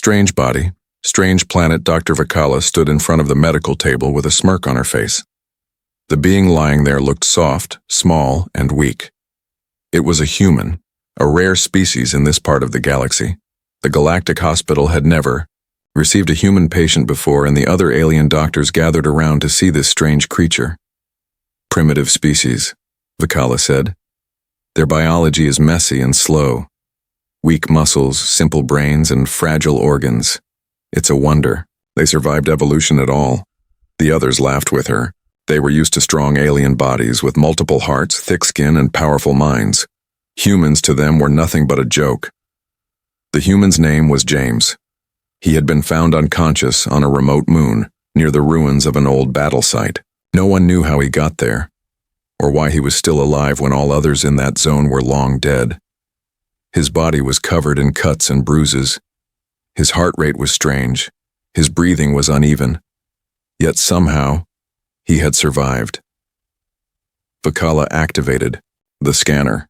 Strange body, strange planet. Dr. Vakala stood in front of the medical table with a smirk on her face. The being lying there looked soft, small, and weak. It was a human, a rare species in this part of the galaxy. The Galactic Hospital had never received a human patient before, and the other alien doctors gathered around to see this strange creature. Primitive species, Vakala said. Their biology is messy and slow. Weak muscles, simple brains, and fragile organs. It's a wonder they survived evolution at all. The others laughed with her. They were used to strong alien bodies with multiple hearts, thick skin, and powerful minds. Humans to them were nothing but a joke. The human's name was James. He had been found unconscious on a remote moon near the ruins of an old battle site. No one knew how he got there, or why he was still alive when all others in that zone were long dead. His body was covered in cuts and bruises. His heart rate was strange. His breathing was uneven. Yet somehow, he had survived. Vakala activated the scanner.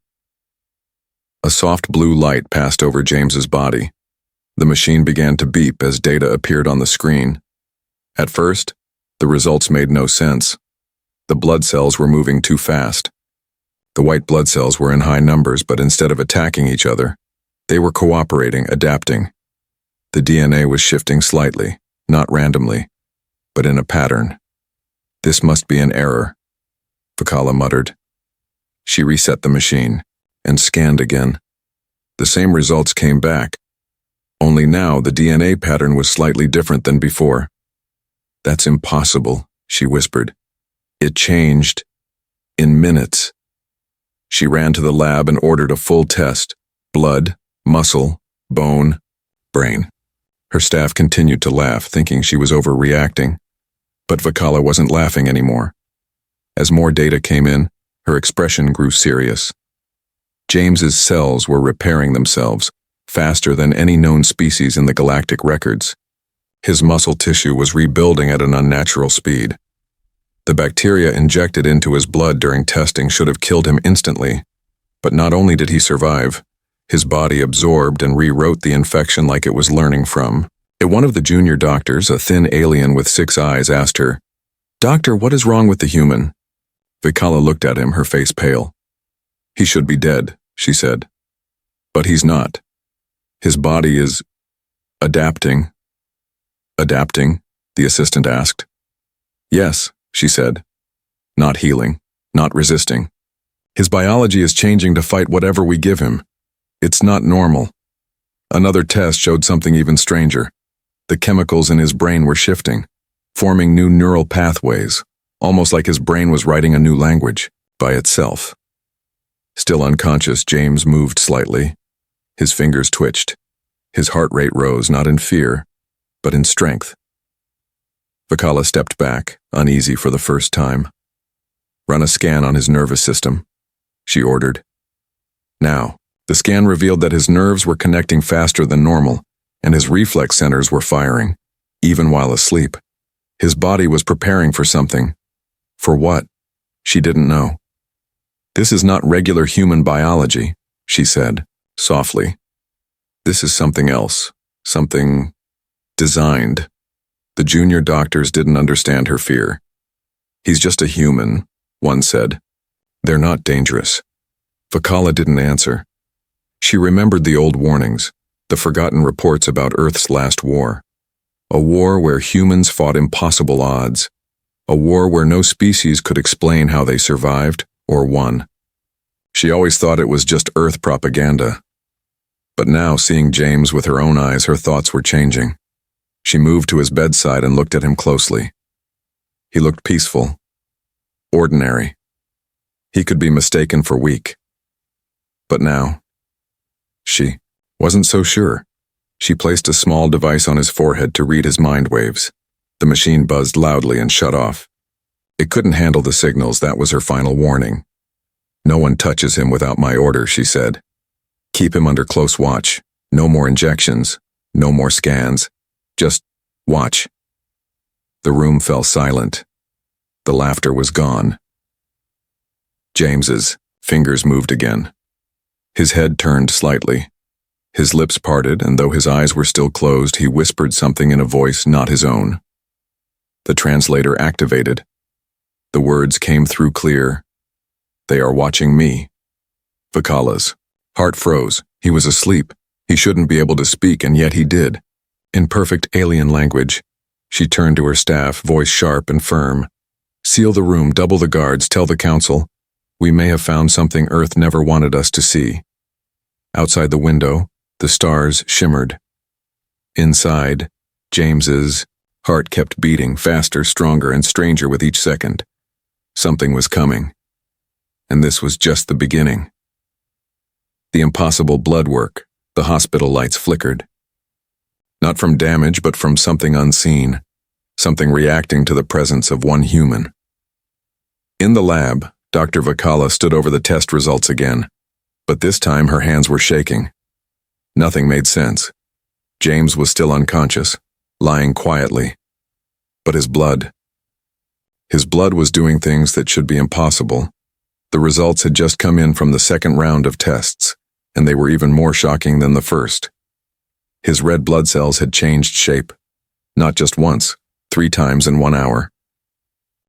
A soft blue light passed over James's body. The machine began to beep as data appeared on the screen. At first, the results made no sense. The blood cells were moving too fast. The white blood cells were in high numbers, but instead of attacking each other, they were cooperating, adapting. The DNA was shifting slightly, not randomly, but in a pattern. This must be an error, Vakala muttered. She reset the machine and scanned again. The same results came back, only now the DNA pattern was slightly different than before. That's impossible, she whispered. It changed in minutes. She ran to the lab and ordered a full test: blood, muscle, bone, brain. Her staff continued to laugh, thinking she was overreacting. But Vakala wasn't laughing anymore. As more data came in, her expression grew serious. James's cells were repairing themselves faster than any known species in the galactic records. His muscle tissue was rebuilding at an unnatural speed. The bacteria injected into his blood during testing should have killed him instantly. But not only did he survive, his body absorbed and rewrote the infection like it was learning from it. One of the junior doctors, a thin alien with 6 eyes, asked her, "Doctor, what is wrong with the human?" Vakala looked at him, her face pale. "He should be dead," she said. "But he's not. His body is adapting." "Adapting?" the assistant asked. "Yes," she said. "Not healing, not resisting. His biology is changing to fight whatever we give him. It's not normal." Another test showed something even stranger. The chemicals in his brain were shifting, forming new neural pathways, almost like his brain was writing a new language by itself. Still unconscious, James moved slightly. His fingers twitched. His heart rate rose, not in fear, but in strength. Vakala stepped back, uneasy for the first time. "Run a scan on his nervous system," she ordered. Now, the scan revealed that his nerves were connecting faster than normal, and his reflex centers were firing, even while asleep. His body was preparing for something. For what? She didn't know. "This is not regular human biology," she said, softly. "This is something else, something designed." The junior doctors didn't understand her fear. "He's just a human," one said. "They're not dangerous." Vakala didn't answer. She remembered the old warnings, the forgotten reports about Earth's last war. A war where humans fought impossible odds. A war where no species could explain how they survived or won. She always thought it was just Earth propaganda. But now, seeing James with her own eyes, her thoughts were changing. She moved to his bedside and looked at him closely. He looked peaceful, ordinary. He could be mistaken for weak. But now, she wasn't so sure. She placed a small device on his forehead to read his mind waves. The machine buzzed loudly and shut off. It couldn't handle the signals, that was her final warning. "No one touches him without my order," she said. "Keep him under close watch. No more injections, no more scans. Just watch." The room fell silent. The laughter was gone. James's fingers moved again. His head turned slightly. His lips parted, and though his eyes were still closed, he whispered something in a voice not his own. The translator activated. The words came through clear. "They are watching me." Vakala's heart froze. He was asleep. He shouldn't be able to speak, and yet he did. In perfect alien language, she turned to her staff, voice sharp and firm. "Seal the room, double the guards, tell the council. We may have found something Earth never wanted us to see." Outside the window, the stars shimmered. Inside, James's heart kept beating, faster, stronger, and stranger with each second. Something was coming. And this was just the beginning. The impossible blood work, the hospital lights flickered. Not from damage, but from something unseen, something reacting to the presence of one human. In the lab, Dr. Vakala stood over the test results again, but this time her hands were shaking. Nothing made sense. James was still unconscious, lying quietly. But his blood was doing things that should be impossible. The results had just come in from the second round of tests, and they were even more shocking than the first. His red blood cells had changed shape, not just once, 3 times in 1 hour.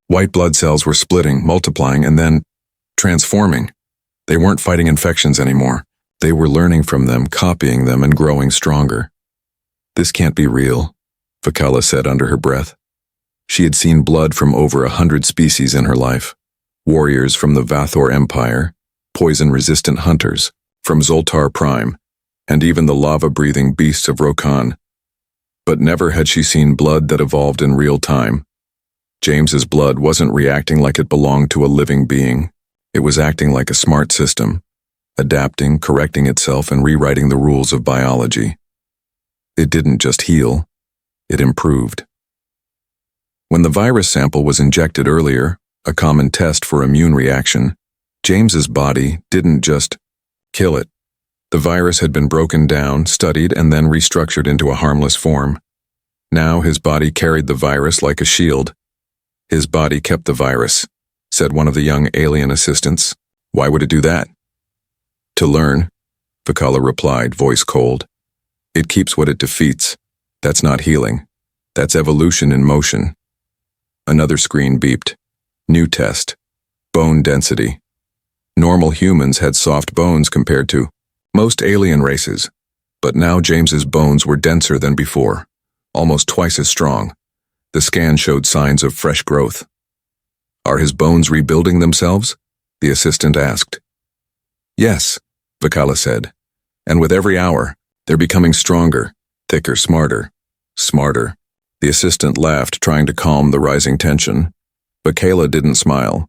White blood cells were splitting, multiplying, and then transforming. They weren't fighting infections anymore. They were learning from them, copying them, and growing stronger. "This can't be real," Vakala said under her breath. She had seen blood from over 100 species in her life. Warriors from the Vathor Empire, poison-resistant hunters from Zoltar Prime, and even the lava-breathing beasts of Rokan. But never had she seen blood that evolved in real time. James's blood wasn't reacting like it belonged to a living being. It was acting like a smart system, adapting, correcting itself, and rewriting the rules of biology. It didn't just heal, it improved. When the virus sample was injected earlier, a common test for immune reaction, James's body didn't just kill it. The virus had been broken down, studied, and then restructured into a harmless form. Now his body carried the virus like a shield. "His body kept the virus," said one of the young alien assistants. "Why would it do that?" "To learn," Vakala replied, voice cold. "It keeps what it defeats. That's not healing. That's evolution in motion." Another screen beeped. New test. Bone density. Normal humans had soft bones compared to most alien races, but now James's bones were denser than before, almost twice as strong. The scan showed signs of fresh growth. "Are his bones rebuilding themselves?" the assistant asked. "Yes," Vakala said, "and with every hour, they're becoming stronger, thicker, smarter." "Smarter." The assistant laughed, trying to calm the rising tension. Vakala didn't smile.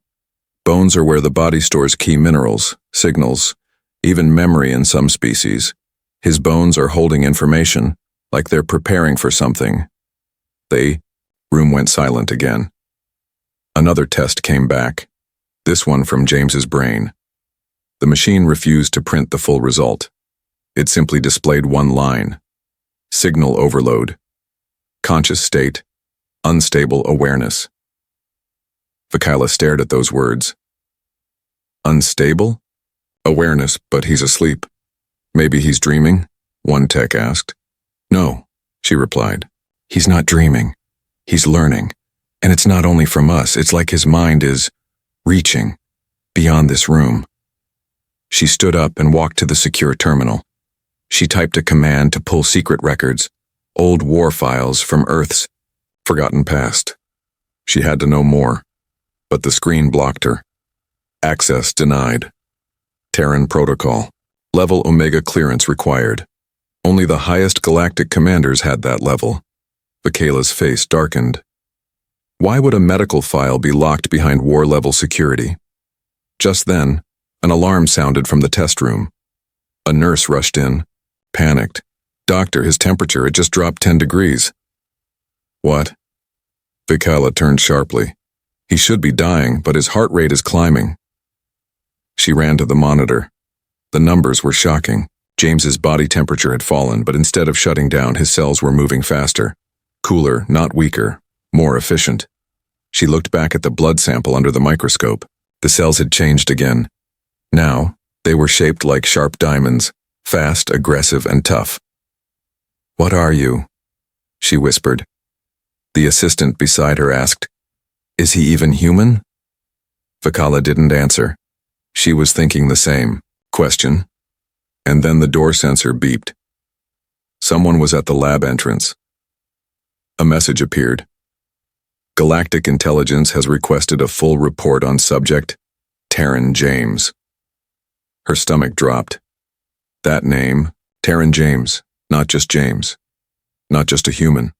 Bones are where the body stores key minerals, signals, even memory in some species. His bones are holding information, like they're preparing for something. Room went silent again. Another test came back, this one from James's brain. The machine refused to print the full result. It simply displayed one line. Signal overload. Conscious state. Unstable awareness. Vakala stared at those words. Unstable? Awareness, but he's asleep. Maybe he's dreaming? One tech asked. No, she replied. He's not dreaming. He's learning. And it's not only from us, it's like his mind is reaching beyond this room. She stood up and walked to the secure terminal. She typed a command to pull secret records, old war files from Earth's forgotten past. She had to know more, but the screen blocked her. Access denied. Terran protocol. Level Omega clearance required. Only the highest galactic commanders had that level. Vakala's face darkened. Why would a medical file be locked behind war-level security? Just then, an alarm sounded from the test room. A nurse rushed in, panicked. Doctor, his temperature had just dropped 10 degrees. What? Vakala turned sharply. He should be dying, but his heart rate is climbing. She ran to the monitor. The numbers were shocking. James's body temperature had fallen, but instead of shutting down, his cells were moving faster. Cooler, not weaker, more efficient. She looked back at the blood sample under the microscope. The cells had changed again. Now, they were shaped like sharp diamonds, fast, aggressive, and tough. "What are you?" she whispered. The assistant beside her asked, "Is he even human?" Vakala didn't answer. She was thinking the same question. And then the door sensor beeped. Someone was at the lab entrance. A message appeared. Galactic Intelligence has requested a full report on subject Taryn James. Her stomach dropped. That name, Taryn James, not just James. Not just a human.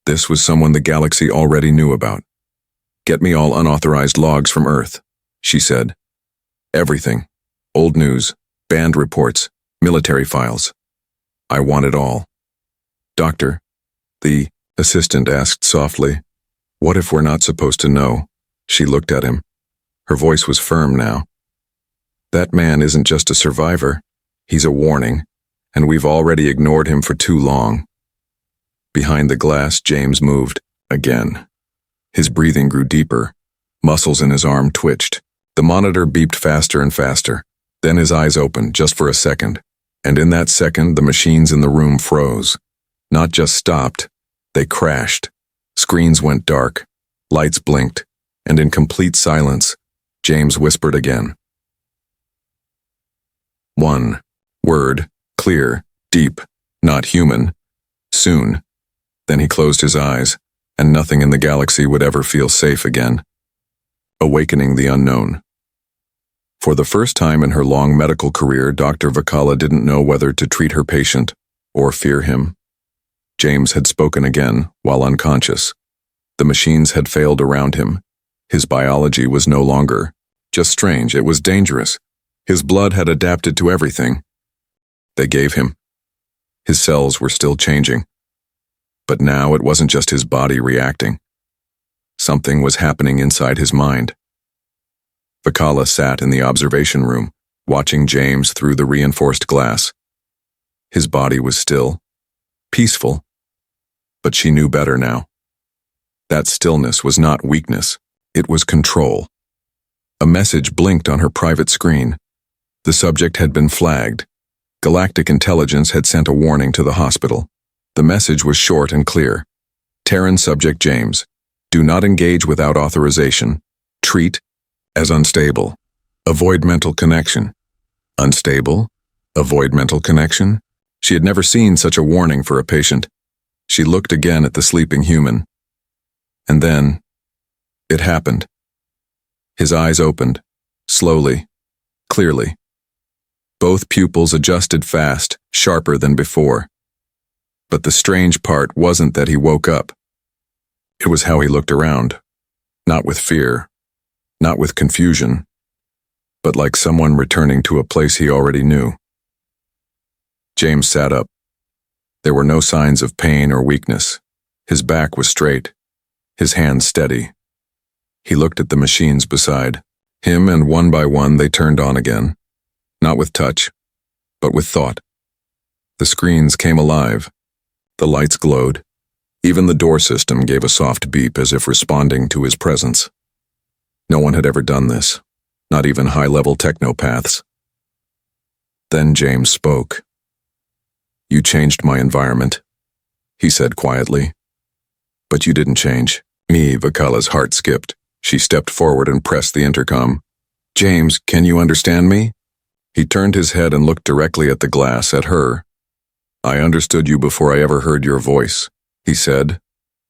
This was someone the galaxy already knew about. "Get me all unauthorized logs from Earth," she said. "Everything. Old news, banned reports, military files. I want it all." "Doctor," the assistant asked softly, "what if we're not supposed to know?" She looked at him. Her voice was firm now. "That man isn't just a survivor. He's a warning, and we've already ignored him for too long." Behind the glass, James moved, again. His breathing grew deeper. Muscles in his arm twitched. The monitor beeped faster and faster. Then his eyes opened, just for a second. And in that second, the machines in the room froze. Not just stopped, they crashed. Screens went dark. Lights blinked. And in complete silence, James whispered again. One word, clear, deep, not human. Soon. Then he closed his eyes, and nothing in the galaxy would ever feel safe again. Awakening the unknown. For the first time in her long medical career, Dr. Vakala didn't know whether to treat her patient or fear him. James had spoken again, while unconscious. The machines had failed around him. His biology was no longer just strange, it was dangerous. His blood had adapted to everything they gave him. His cells were still changing. But now it wasn't just his body reacting. Something was happening inside his mind. Vakala sat in the observation room, watching James through the reinforced glass. His body was still, peaceful, but she knew better now. That stillness was not weakness, it was control. A message blinked on her private screen. The subject had been flagged. Galactic Intelligence had sent a warning to the hospital. The message was short and clear. Terran Subject James, do not engage without authorization. Treat as unstable. Avoid mental connection. Unstable? Avoid mental connection? She had never seen such a warning for a patient. She looked again at the sleeping human. And then, it happened. His eyes opened, slowly, clearly. Both pupils adjusted fast, sharper than before. But the strange part wasn't that he woke up. It was how he looked around. Not with fear, not with confusion, but like someone returning to a place he already knew. James sat up. There were no signs of pain or weakness. His back was straight, his hands steady. He looked at the machines beside him, and one by one they turned on again. Not with touch, but with thought. The screens came alive. The lights glowed. Even the door system gave a soft beep as if responding to his presence. No one had ever done this, not even high-level technopaths. Then James spoke. "You changed my environment," he said quietly. "But you didn't change me." Vakala's heart skipped. She stepped forward and pressed the intercom. "James, can you understand me?" He turned his head and looked directly at the glass, at her. "I understood you before I ever heard your voice," he said.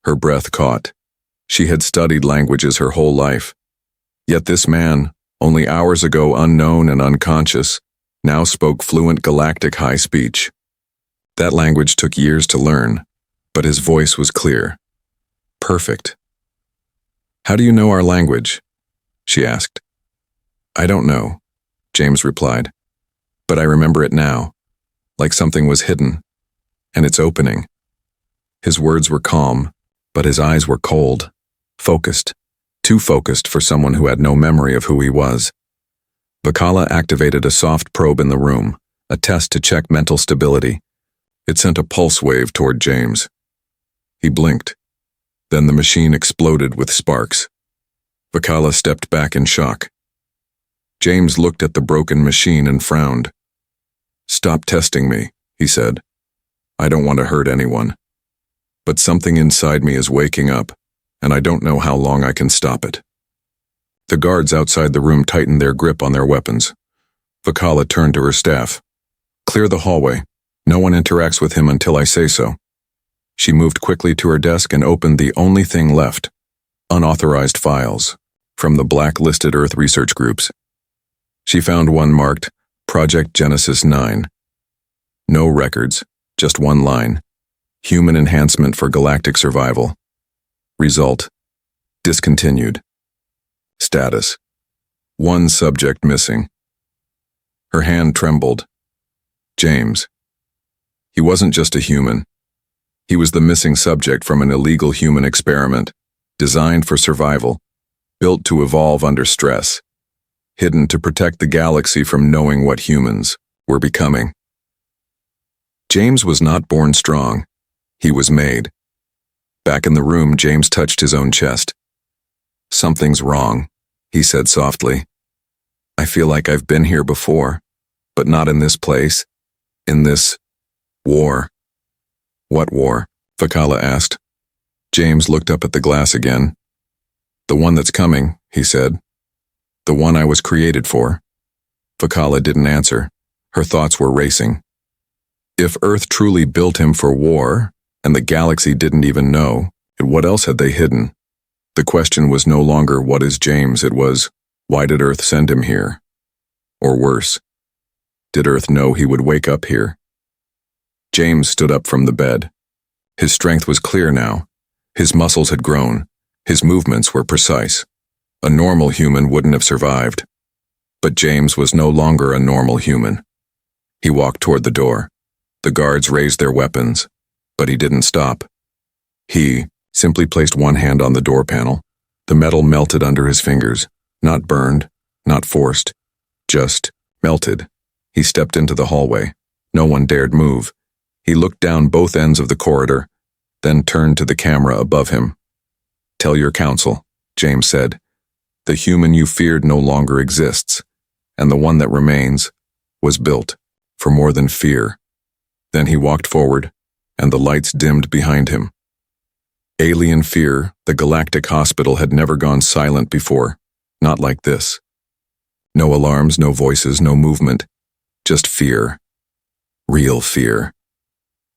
Her breath caught. She had studied languages her whole life. Yet this man, only hours ago unknown and unconscious, now spoke fluent galactic high speech. That language took years to learn, but his voice was clear. Perfect. "How do you know our language?" she asked. "I don't know," James replied. "But I remember it now, like something was hidden, and it's opening." His words were calm, but his eyes were cold, focused, too focused for someone who had no memory of who he was. Vakala activated a soft probe in the room, a test to check mental stability. It sent a pulse wave toward James. He blinked. Then the machine exploded with sparks. Vakala stepped back in shock. James looked at the broken machine and frowned. "Stop testing me," he said. "I don't want to hurt anyone. But something inside me is waking up, and I don't know how long I can stop it." The guards outside the room tightened their grip on their weapons. Vakala turned to her staff. "Clear the hallway. No one interacts with him until I say so." She moved quickly to her desk and opened the only thing left: unauthorized files from the blacklisted Earth research groups. She found one marked Project Genesis 9. No records, just one line: human enhancement for galactic survival. Result: discontinued. Status: one subject missing. Her hand trembled. James. He wasn't just a human. He was the missing subject from an illegal human experiment, designed for survival, built to evolve under stress, hidden to protect the galaxy from knowing what humans were becoming. James was not born strong. He was made. Back in the room, James touched his own chest. "Something's wrong," he said softly. "I feel like I've been here before, but not in this place, in this war." "What war?" Vakala asked. James looked up at the glass again. "The one that's coming," he said. "The one I was created for." Vakala didn't answer. Her thoughts were racing. If Earth truly built him for war, and the galaxy didn't even know, what else had they hidden? The question was no longer, what is James? It was, why did Earth send him here? Or worse, did Earth know he would wake up here? James stood up from the bed. His strength was clear now. His muscles had grown. His movements were precise. A normal human wouldn't have survived. But James was no longer a normal human. He walked toward the door. The guards raised their weapons, but he didn't stop. He simply placed one hand on the door panel. The metal melted under his fingers, not burned, not forced, just melted. He stepped into the hallway. No one dared move. He looked down both ends of the corridor, then turned to the camera above him. "Tell your council," James said. "The human you feared no longer exists, and the one that remains was built for more than fear." Then he walked forward, and the lights dimmed behind him. Alien fear, the galactic hospital had never gone silent before, not like this. No alarms, no voices, no movement, just fear. Real fear.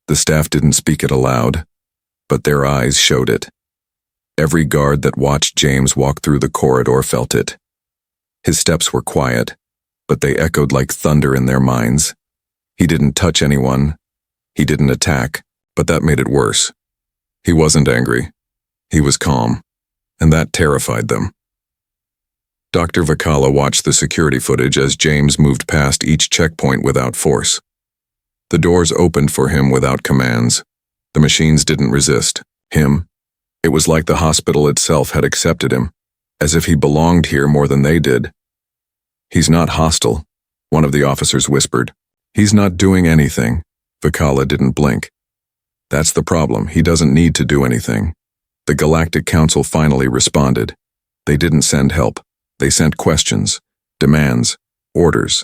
The staff didn't speak it aloud, but their eyes showed it. Every guard that watched James walk through the corridor felt it. His steps were quiet, but they echoed like thunder in their minds. He didn't touch anyone. He didn't attack, but that made it worse. He wasn't angry. He was calm, and that terrified them. Dr. Vakala watched the security footage as James moved past each checkpoint without force. The doors opened for him without commands. The machines didn't resist him. It was like the hospital itself had accepted him, as if he belonged here more than they did. "He's not hostile," one of the officers whispered. "He's not doing anything." Vakala didn't blink. "That's the problem. He doesn't need to do anything." The Galactic Council finally responded. They didn't send help. They sent questions, demands, orders.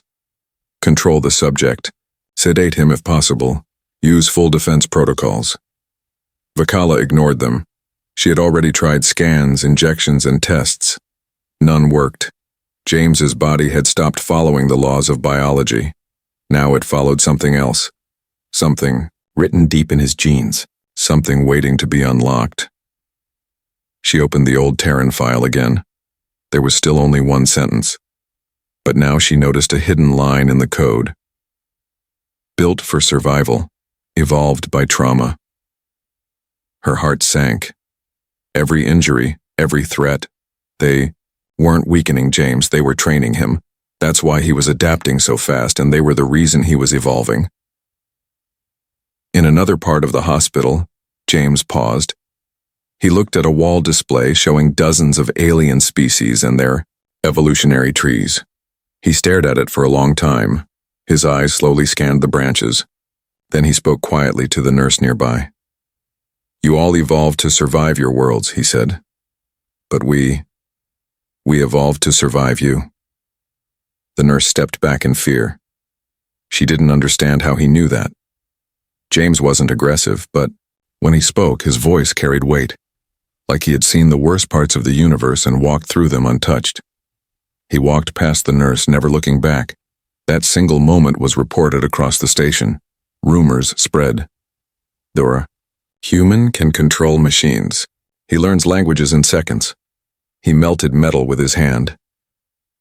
Control the subject. Sedate him if possible. Use full defense protocols. Vakala ignored them. She had already tried scans, injections, and tests. None worked. James's body had stopped following the laws of biology. Now it followed something else. Something written deep in his genes. Something waiting to be unlocked. She opened the old Terran file again. There was still only one sentence. But now she noticed a hidden line in the code. Built for survival. Evolved by trauma. Her heart sank. Every injury, every threat, they weren't weakening James, they were training him. That's why he was adapting so fast, and they were the reason he was evolving. In another part of the hospital, James paused. He looked at a wall display showing dozens of alien species and their evolutionary trees. He stared at it for a long time. His eyes slowly scanned the branches. Then he spoke quietly to the nurse nearby. "You all evolved to survive your worlds," he said. "But we evolved to survive you." The nurse stepped back in fear. She didn't understand how he knew that. James wasn't aggressive, but when he spoke, his voice carried weight, like he had seen the worst parts of the universe and walked through them untouched. He walked past the nurse, never looking back. That single moment was reported across the station. Rumors spread. Dora, human can control machines. He learns languages in seconds. He melted metal with his hand.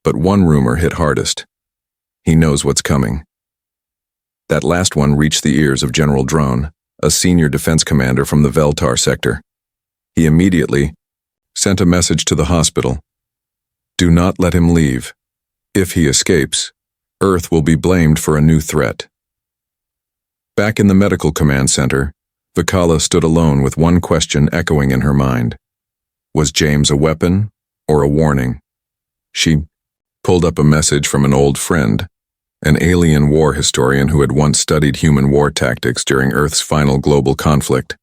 But one rumor hit hardest. He knows what's coming. That last one reached the ears of General Drone, a senior defense commander from the Veltar sector. He immediately sent a message to the hospital. Do not let him leave. If he escapes, Earth will be blamed for a new threat. Back in the medical command center, Vakala stood alone with one question echoing in her mind. Was James a weapon or a warning? She pulled up a message from an old friend, an alien war historian who had once studied human war tactics during Earth's final global conflict.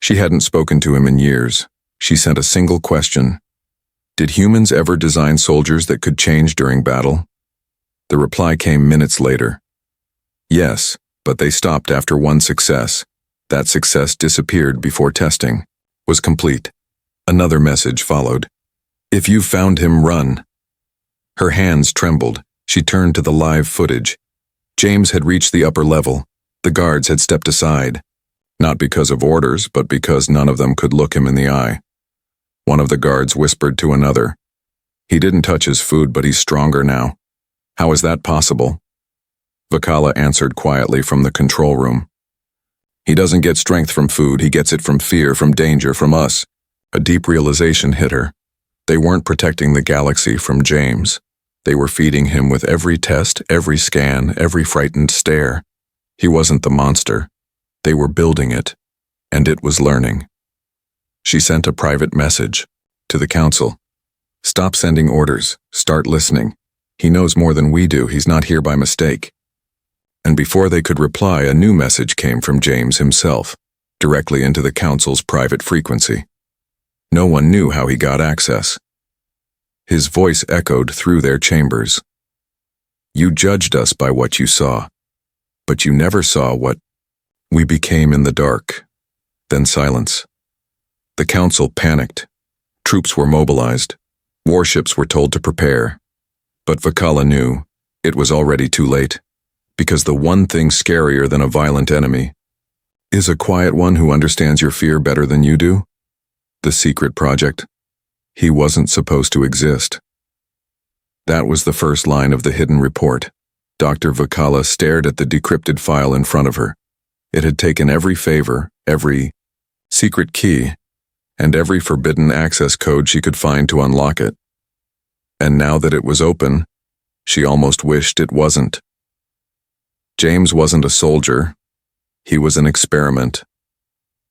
She hadn't spoken to him in years. She sent a single question. Did humans ever design soldiers that could change during battle? The reply came minutes later. Yes, but they stopped after one success. That success disappeared before testing was complete. Another message followed. If you found him, run. Her hands trembled. She turned to the live footage. James had reached the upper level. The guards had stepped aside. Not because of orders, but because none of them could look him in the eye. One of the guards whispered to another. He didn't touch his food, but he's stronger now. How is that possible? Vakala answered quietly from the control room. He doesn't get strength from food, he gets it from fear, from danger, from us. A deep realization hit her. They weren't protecting the galaxy from James. They were feeding him with every test, every scan, every frightened stare. He wasn't the monster. They were building it, and it was learning. She sent a private message to the council. Stop sending orders. Start listening. He knows more than we do. He's not here by mistake. And before they could reply, a new message came from James himself, directly into the council's private frequency. No one knew how he got access. His voice echoed through their chambers. You judged us by what you saw, but you never saw what we became in the dark. Then silence. The council panicked. Troops were mobilized. Warships were told to prepare. But Vakala knew it was already too late, because the one thing scarier than a violent enemy is a quiet one who understands your fear better than you do. The secret project. He wasn't supposed to exist. That was the first line of the hidden report. Dr. Vakala stared at the decrypted file in front of her. It had taken every favor, every secret key, and every forbidden access code she could find to unlock it. And now that it was open, she almost wished it wasn't. James wasn't a soldier. He was an experiment.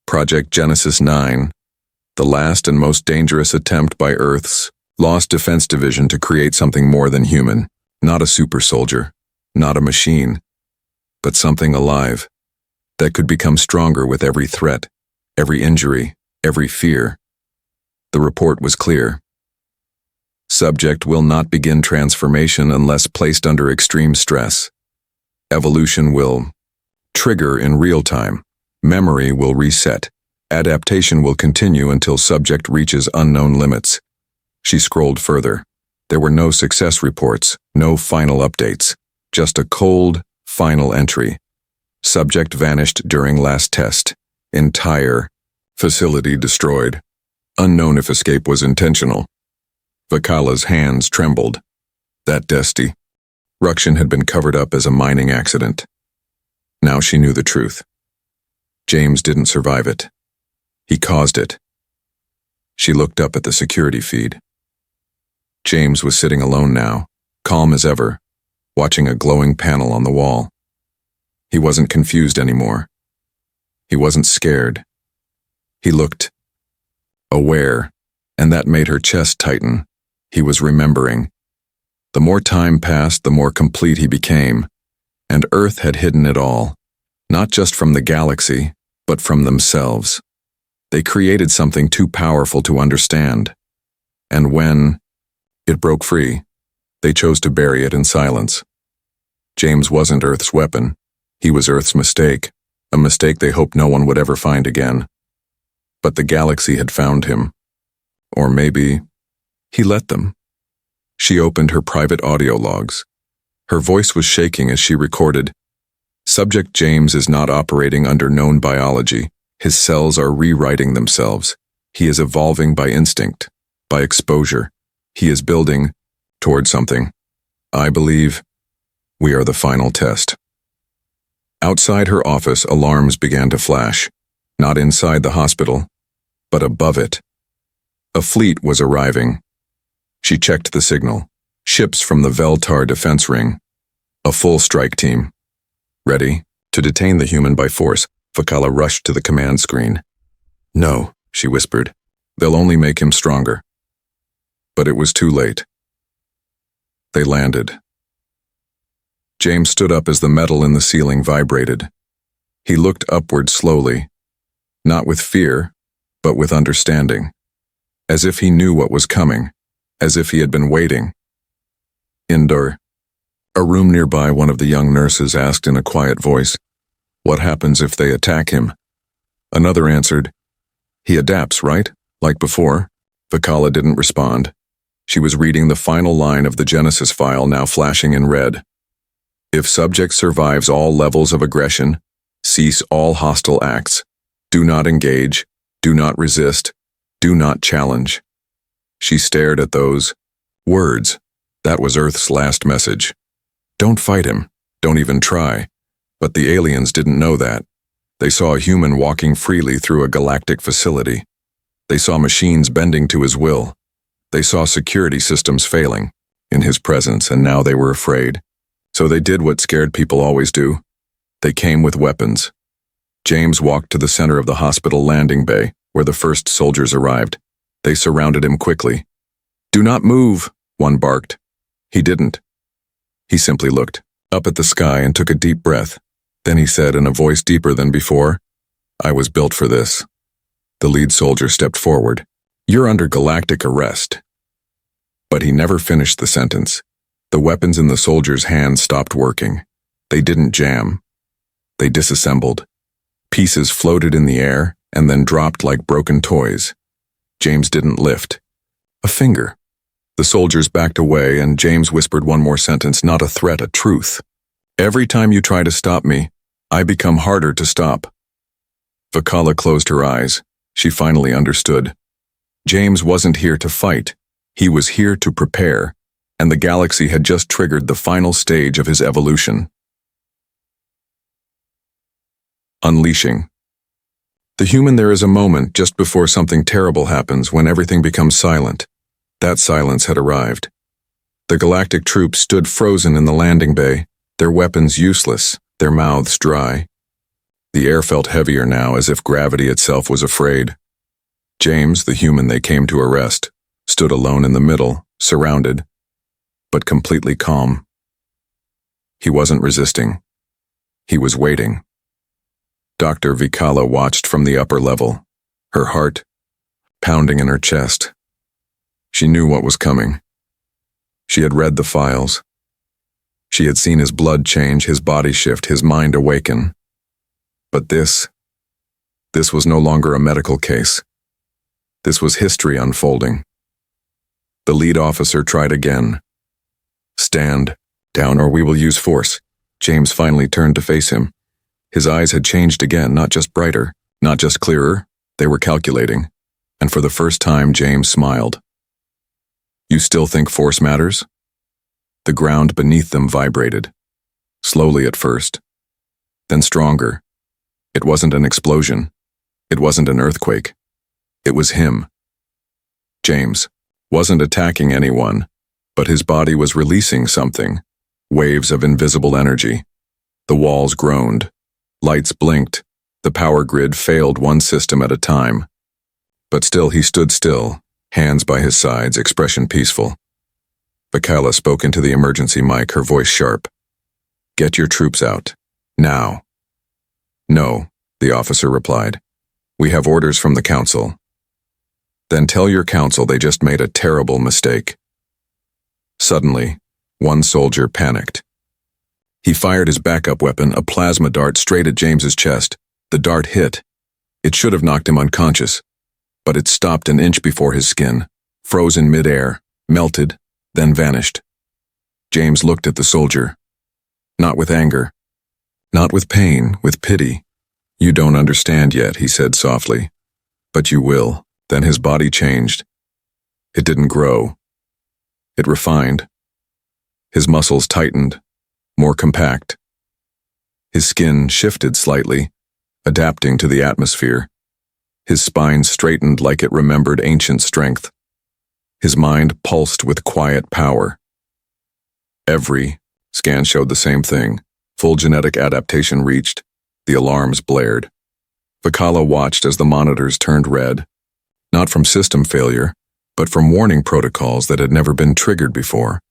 Project Genesis 9, the last and most dangerous attempt by Earth's Lost Defense Division to create something more than human, not a super soldier, not a machine, but something alive that could become stronger with every threat, every injury, every fear. The report was clear. Subject will not begin transformation unless placed under extreme stress. Evolution will trigger in real time. Memory will reset. Adaptation will continue until subject reaches unknown limits. She scrolled further. There were no success reports, no final updates, just a cold, final entry. Subject vanished during last test. Entire facility destroyed. Unknown if escape was intentional. Vakala's hands trembled. That destruction had been covered up as a mining accident. Now she knew the truth. James didn't survive it. He caused it. She looked up at the security feed. James was sitting alone now, calm as ever, watching a glowing panel on the wall. He wasn't confused anymore. He wasn't scared. He looked aware, and that made her chest tighten. He was remembering. The more time passed, the more complete he became, and Earth had hidden it all, not just from the galaxy, but from themselves. They created something too powerful to understand, and when it broke free, they chose to bury it in silence. James wasn't Earth's weapon. He was Earth's mistake, a mistake they hoped no one would ever find again. But the galaxy had found him. Or maybe he let them. She opened her private audio logs. Her voice was shaking as she recorded, "Subject James is not operating under known biology. His cells are rewriting themselves. He is evolving by instinct, by exposure. He is building toward something. I believe we are the final test." Outside her office, alarms began to flash, not inside the hospital, but above it. A fleet was arriving. She checked the signal. Ships from the Veltar defense ring. A full strike team. Ready to detain the human by force. Vakala rushed to the command screen. "No," she whispered. "They'll only make him stronger." But it was too late. They landed. James stood up as the metal in the ceiling vibrated. He looked upward slowly, not with fear, but with understanding, as if he knew what was coming, as if he had been waiting. Indoor. A room nearby, one of the young nurses asked in a quiet voice, "What happens if they attack him?" Another answered, "He adapts, right? Like before." Vakala didn't respond. She was reading the final line of the Genesis file, now flashing in red. "If subject survives all levels of aggression, cease all hostile acts. Do not engage, do not resist, do not challenge." She stared at those words. That was Earth's last message. Don't fight him, don't even try. But the aliens didn't know that. They saw a human walking freely through a galactic facility. They saw machines bending to his will. They saw security systems failing in his presence, and now they were afraid. So they did what scared people always do. They came with weapons. James walked to the center of the hospital landing bay, where the first soldiers arrived. They surrounded him quickly. "Do not move," one barked. He didn't. He simply looked up at the sky and took a deep breath. Then he said in a voice deeper than before, "I was built for this." The lead soldier stepped forward. "You're under galactic arrest." But he never finished the sentence. The weapons in the soldier's hands stopped working. They didn't jam. They disassembled. Pieces floated in the air and then dropped like broken toys. James didn't lift a finger. The soldiers backed away, and James whispered one more sentence, not a threat, a truth. "Every time you try to stop me, I become harder to stop." Vakala closed her eyes. She finally understood. James wasn't here to fight. He was here to prepare, and the galaxy had just triggered the final stage of his evolution. Unleashing. The human, there is a moment just before something terrible happens, when everything becomes silent. That silence had arrived. The galactic troops stood frozen in the landing bay, their weapons useless, their mouths dry. The air felt heavier now, as if gravity itself was afraid. James, the human they came to arrest, stood alone in the middle, surrounded, but completely calm. He wasn't resisting. He was waiting. Dr. Vakala watched from the upper level, her heart pounding in her chest. She knew what was coming. She had read the files. She had seen his blood change, his body shift, his mind awaken. But this was no longer a medical case. This was history unfolding. The lead officer tried again. "Stand down, or we will use force." James finally turned to face him. His eyes had changed again, not just brighter, not just clearer. They were calculating. And for the first time, James smiled. "You still think force matters?" The ground beneath them vibrated. Slowly at first, then stronger. It wasn't an explosion. It wasn't an earthquake. It was him. James wasn't attacking anyone, but his body was releasing something. Waves of invisible energy. The walls groaned. Lights blinked. The power grid failed one system at a time. But still he stood still, hands by his sides, expression peaceful. Vakala spoke into the emergency mic, her voice sharp. "Get your troops out. Now." "No," the officer replied. "We have orders from the council." "Then tell your council they just made a terrible mistake." Suddenly, one soldier panicked. He fired his backup weapon, a plasma dart, straight at James's chest. The dart hit. It should have knocked him unconscious, but it stopped an inch before his skin, froze in midair, melted, then vanished. James looked at the soldier. Not with anger. Not with pain, with pity. "You don't understand yet," he said softly. "But you will." Then his body changed. It didn't grow. It refined. His muscles tightened, more compact. His skin shifted slightly, adapting to the atmosphere. His spine straightened like it remembered ancient strength. His mind pulsed with quiet power. Every scan showed the same thing. Full genetic adaptation reached. The alarms blared. Vakala watched as the monitors turned red, not from system failure, but from warning protocols that had never been triggered before.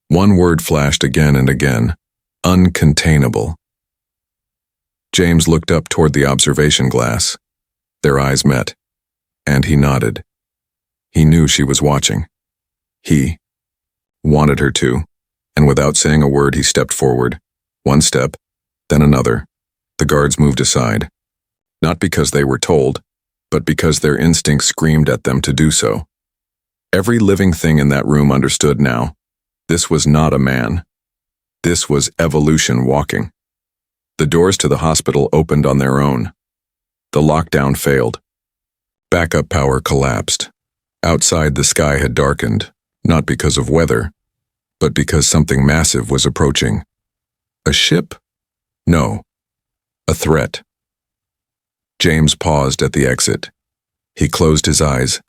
One word flashed again and again: uncontainable. James looked up toward the observation glass. Their eyes met, and he nodded. He knew she was watching. He wanted her to, and without saying a word he stepped forward. One step, then another. The guards moved aside. Not because they were told, but because their instincts screamed at them to do so. Every living thing in that room understood now. This was not a man. This was evolution walking. The doors to the hospital opened on their own. The lockdown failed. Backup power collapsed. Outside, the sky had darkened, not because of weather, but because something massive was approaching. A ship? No. A threat. James paused at the exit. He closed his eyes,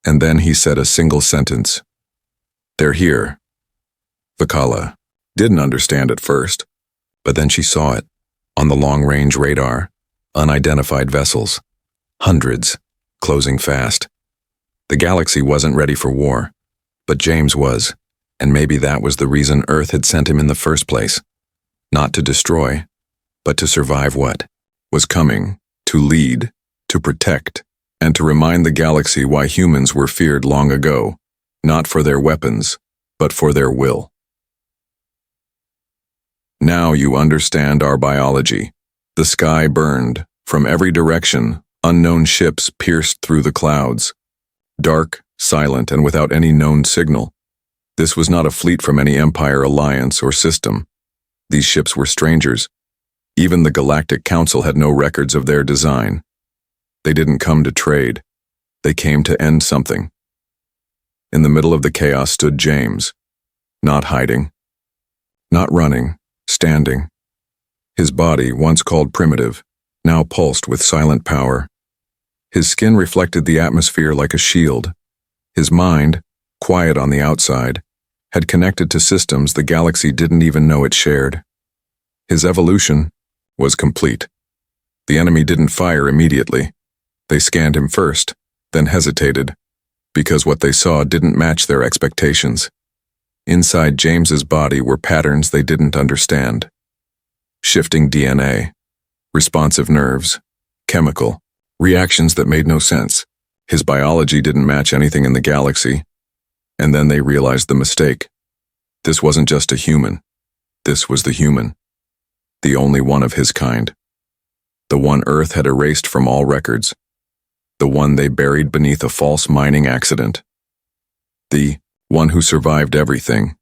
and then he said a single sentence. "They're here." Vakala didn't understand at first, but then she saw it. On the long-range radar, unidentified vessels. Hundreds, closing fast. The galaxy wasn't ready for war, but James was, and maybe that was the reason Earth had sent him in the first place. Not to destroy, but to survive what was coming, to lead, to protect, and to remind the galaxy why humans were feared long ago, not for their weapons, but for their will. "Now you understand our biology." The sky burned. From every direction, unknown ships pierced through the clouds. Dark, silent, and without any known signal. This was not a fleet from any empire, alliance, or system. These ships were strangers. Even the Galactic Council had no records of their design. They didn't come to trade. They came to end something. In the middle of the chaos stood James, not hiding, not running, standing. His body, once called primitive, now pulsed with silent power. His skin reflected the atmosphere like a shield. His mind, quiet on the outside, had connected to systems the galaxy didn't even know it shared. His evolution was complete. The enemy didn't fire immediately. They scanned him first, then hesitated, because what they saw didn't match their expectations. Inside James's body were patterns they didn't understand. Shifting DNA, responsive nerves, chemical, reactions that made no sense. His biology didn't match anything in the galaxy. And then they realized the mistake. This wasn't just a human. This was the human. The only one of his kind. The one Earth had erased from all records. The one they buried beneath a false mining accident. The one who survived everything.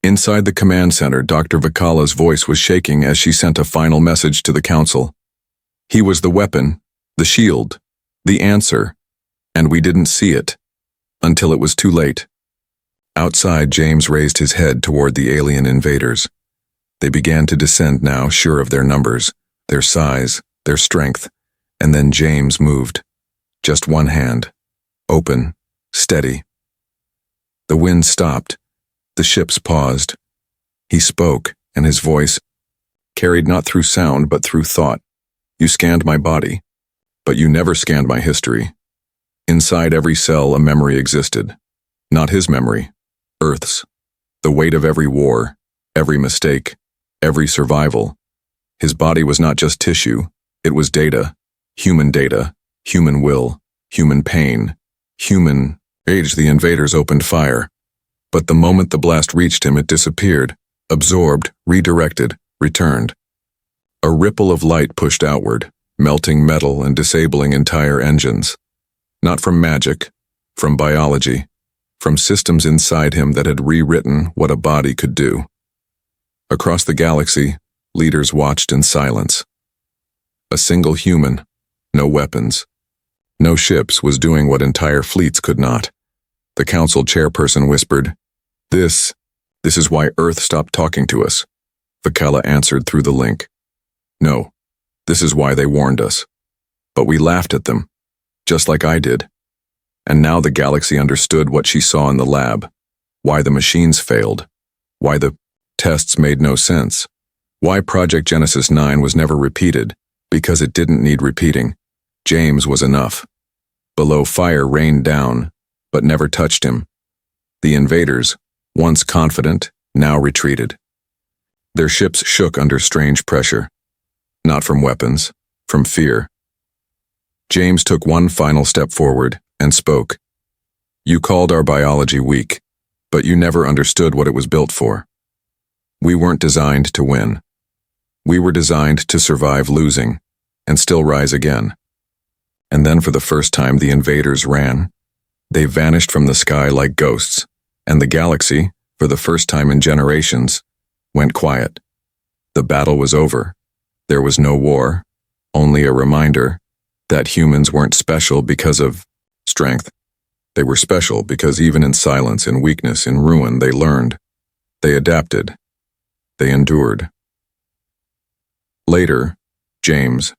Inside the command center, Dr. Vakala's voice was shaking as she sent a final message to the council. He was the weapon, the shield, the answer, and we didn't see it until it was too late. Outside, James raised his head toward the alien invaders. They began to descend now, sure of their numbers, their size, their strength, and then James moved. Just one hand, open, steady. The wind stopped. The ships paused. He spoke, and his voice carried not through sound but through thought. You scanned my body, but you never scanned my history. Inside every cell a memory existed. Not his memory, Earth's. The weight of every war, every mistake, every survival. His body was not just tissue, it was data, human will, human pain, human age. The invaders opened fire. But the moment the blast reached him, it disappeared. Absorbed, redirected, returned. A ripple of light pushed outward, melting metal and disabling entire engines. Not from magic, from biology, from systems inside him that had rewritten what a body could do. Across the galaxy, leaders watched in silence. A single human, no weapons, no ships, was doing what entire fleets could not. The council chairperson whispered, This is why Earth stopped talking to us. Vakala answered through the link. No, this is why they warned us. But we laughed at them, just like I did. And now the galaxy understood what she saw in the lab, why the machines failed, why the tests made no sense, why Project Genesis 9 was never repeated, because it didn't need repeating. James was enough. Below, fire rained down, but never touched him. The invaders, once confident, now retreated. Their ships shook under strange pressure. Not from weapons, from fear. James took one final step forward and spoke. You called our biology weak, but you never understood what it was built for. We weren't designed to win. We were designed to survive losing, and still rise again. And then for the first time the invaders ran. They vanished from the sky like ghosts, and the galaxy, for the first time in generations, went quiet. The battle was over. There was no war, only a reminder that humans weren't special because of strength. They were special because even in silence, in weakness, in ruin, they learned. They adapted. They endured. Later, James,